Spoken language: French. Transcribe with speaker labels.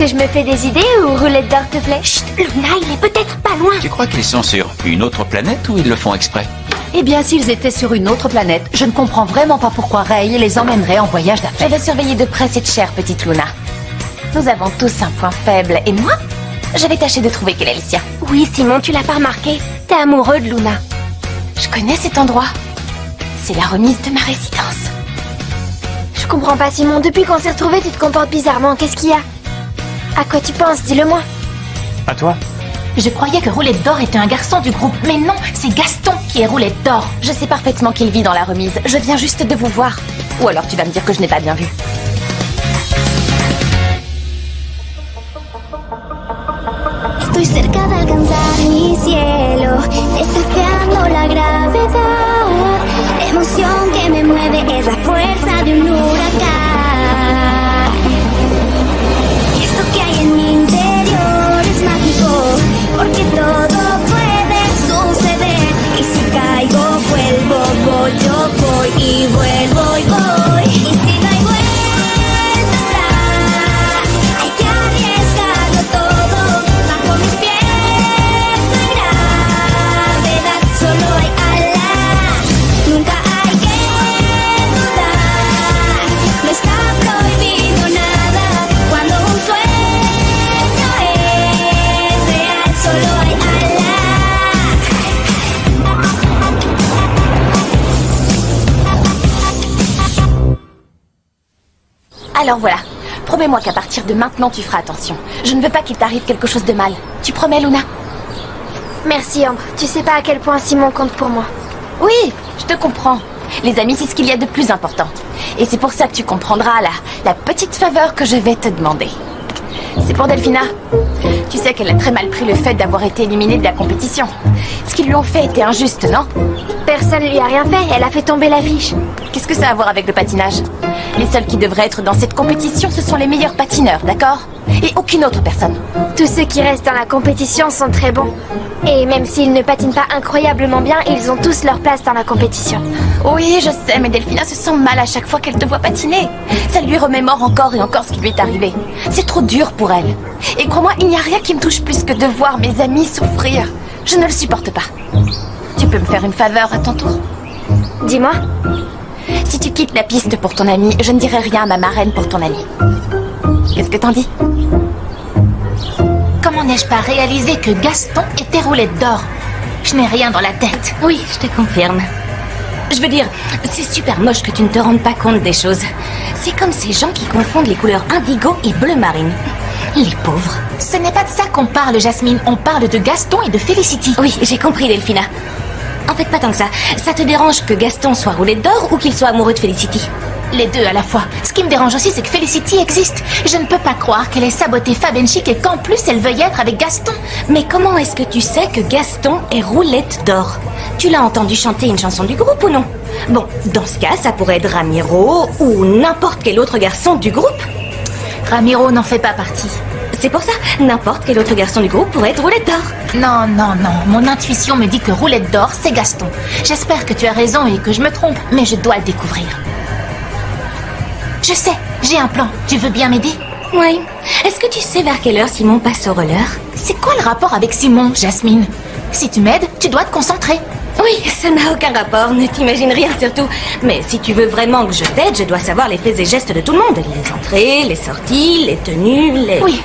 Speaker 1: Que je me fais des idées ou roulette d'or te plaît? Chut, Luna, il est peut-être pas loin.
Speaker 2: Tu crois qu'ils sont sur une autre planète ou ils le font exprès?
Speaker 3: Eh bien, s'ils étaient sur une autre planète, je ne comprends vraiment pas pourquoi Ray les emmènerait en voyage d'affaires.
Speaker 4: Je vais surveiller de près cette chère petite Luna. Nous avons tous un point faible, et moi, je vais tâcher de trouver quel est le sien.
Speaker 1: Oui, Simon, tu l'as pas remarqué? T'es amoureux de Luna.
Speaker 4: Je connais cet endroit. C'est la remise de ma résidence.
Speaker 1: Je comprends pas, Simon. Depuis qu'on s'est retrouvés, tu te comportes bizarrement. Qu'est-ce qu'il y a? À quoi tu penses? Dis-le-moi.
Speaker 5: À toi?
Speaker 3: Je croyais que Roulette d'Or était un garçon du groupe, mais non, c'est Gaston qui est Roulette d'Or.
Speaker 4: Je sais parfaitement qu'il vit dans la remise. Je viens juste de vous voir. Ou alors tu vas me dire que je n'ai pas bien vu.
Speaker 6: Estoy cerca de alcanzar mi cielo, desafiando la gravedad. La emoción que me mueve es la fuerza de un huracán. Y esto que hay en mi interior es mágico, porque todo puede suceder. Y si caigo, vuelvo, voy, yo voy y vuelvo y voy. Y si no hay vuelta atrás, hay que arriesgarlo todo. Bajo mis pies no hay gravedad, solo hay alas. Nunca hay que dudar, no está prohibido nada. Cuando un sueño es real, solo hay alas.
Speaker 4: Alors voilà. Promets-moi qu'à partir de maintenant, tu feras attention. Je ne veux pas qu'il t'arrive quelque chose de mal. Tu promets, Luna?
Speaker 1: Merci, Ambre. Tu sais pas à quel point Simon compte pour moi.
Speaker 4: Oui, je te comprends. Les amis, c'est ce qu'il y a de plus important. Et c'est pour ça que tu comprendras la petite faveur que je vais te demander. C'est pour Delphina. Tu sais qu'elle a très mal pris le fait d'avoir été éliminée de la compétition. Ce qu'ils lui ont fait était injuste, non?
Speaker 1: Personne lui a rien fait. Elle a fait tomber l'affiche.
Speaker 4: Qu'est-ce que ça a à voir avec le patinage? Les seuls qui devraient être dans cette compétition, ce sont les meilleurs patineurs, d'accord? Et aucune autre personne.
Speaker 1: Tous ceux qui restent dans la compétition sont très bons. Et même s'ils ne patinent pas incroyablement bien, ils ont tous leur place dans la compétition.
Speaker 4: Oui, je sais, mais Delphina se sent mal à chaque fois qu'elle te voit patiner. Ça lui remémore encore et encore ce qui lui est arrivé. C'est trop dur pour elle. Et crois-moi, il n'y a rien qui me touche plus que de voir mes amis souffrir. Je ne le supporte pas. Tu peux me faire une faveur à ton tour?
Speaker 1: Dis-moi.
Speaker 4: Si tu quittes la piste pour ton ami, je ne dirai rien à ma marraine pour ton ami. Qu'est-ce que t'en dis?
Speaker 3: Comment n'ai-je pas réalisé que Gaston était Roulette d'Or? Je n'ai rien dans la tête.
Speaker 7: Oui, je te confirme. Je veux dire, c'est super moche que tu ne te rendes pas compte des choses. C'est comme ces gens qui confondent les couleurs indigo et bleu marine. Les pauvres.
Speaker 3: Ce n'est pas de ça qu'on parle, Jasmine. On parle de Gaston et de Felicity.
Speaker 7: Oui, j'ai compris, Delphina. En fait, pas tant que ça. Ça te dérange que Gaston soit Roulette d'Or ou qu'il soit amoureux de Felicity?
Speaker 3: Les deux à la fois. Ce qui me dérange aussi, c'est que Felicity existe. Je ne peux pas croire qu'elle ait saboté Fab and Chic et qu'en plus elle veuille être avec Gaston.
Speaker 7: Mais comment est-ce que tu sais que Gaston est Roulette d'Or? Tu l'as entendu chanter une chanson du groupe ou non? Bon, dans ce cas, ça pourrait être Ramiro ou n'importe quel autre garçon du groupe.
Speaker 3: Ramiro n'en fait pas partie.
Speaker 7: C'est pour ça, n'importe quel autre garçon du groupe pourrait être Roulette d'Or.
Speaker 3: Non, non, non. Mon intuition me dit que Roulette d'Or, c'est Gaston. J'espère que tu as raison et que je me trompe, mais je dois le découvrir. Je sais, j'ai un plan. Tu veux bien m'aider?
Speaker 7: Oui. Est-ce que tu sais vers quelle heure Simon passe au roller?
Speaker 3: C'est quoi le rapport avec Simon, Jasmine? Si tu m'aides, tu dois te concentrer.
Speaker 7: Oui, ça n'a aucun rapport, ne t'imagine rien surtout. Mais si tu veux vraiment que je t'aide, je dois savoir les faits et gestes de tout le monde. Les entrées, les sorties, les tenues, les...
Speaker 3: Oui,